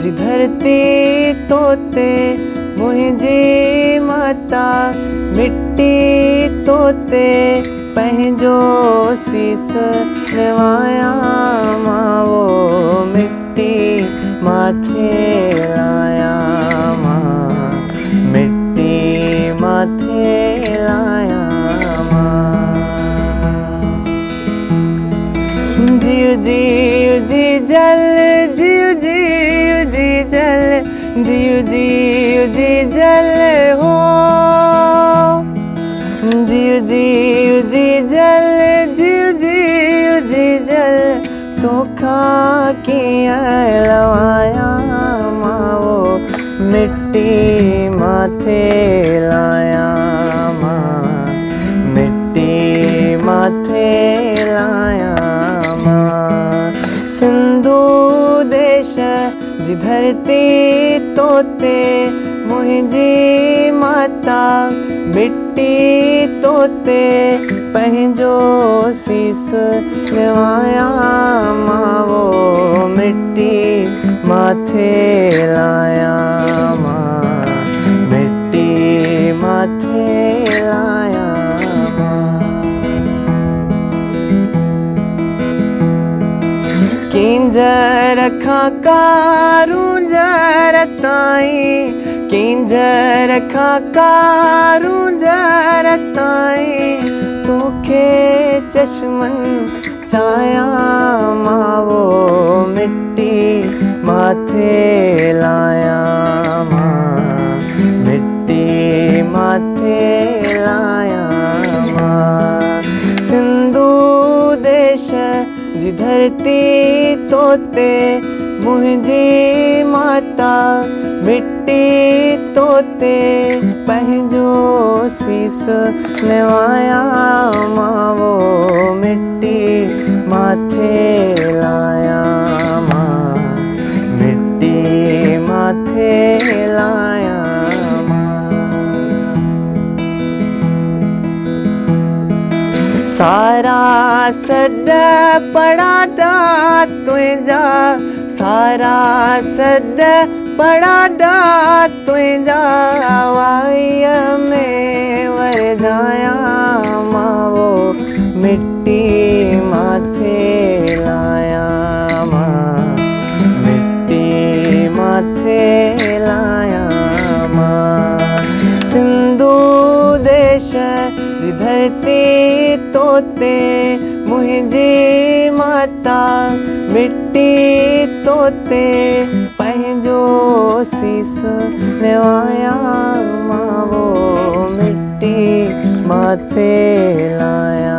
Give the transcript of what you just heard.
जी धरती तोते मुंहिंजी माता, मिट्टी तोते पंहिंजो सीस निवाया मां, वो मिट्टी माथे लाया मां, मिट्टी माथे लाया मां। जियो जियो जी जल, जियो जियो जी जल, जियो जियो जी जल हो, जियो जियो जी जल, जियो जियो जी जल, तोखा कियां लवाया मां, वो मिट्टी माथे लाया मां, मिट्टी माथे लाया मां। सिंधु देश जी धरती तोते मुंहिंजी माता, मिट्टी तोते पंहिंजो सीस निवाया मां, वो मिट्टी माथे लाया मां, मिट्टी माथे लाया मां। किंजर खां कारूंजर ताईं, किंजर खां कारूंजर ताईं, तोखे चश्मन चाया मां, वो मिट्टी माथे लाया मां, मिट्टी माथे लाया मां। सिंधु देश जी धरती तोते मुंहिंजी माता, मिट्टी तोते पंहिंजो सीस निवाया मां, वो मिट्टी माथे लाया मां, मिट्टी माथे लाया मां। सारा सॾ पड़ाडा तुंहिंजा, सारा सॾ पड़ाडा तुंहिंजा, वाईअ में वरजाया मां, वो मिट्टी माथे लाया मां, मिट्टी माथे लाया मां। सिंधु देश जी धरती तोते मुंहिंजी माता, मिट्टी तोते पंहिंजो सीस निवाया मां, वो मिट्टी माथे लाया।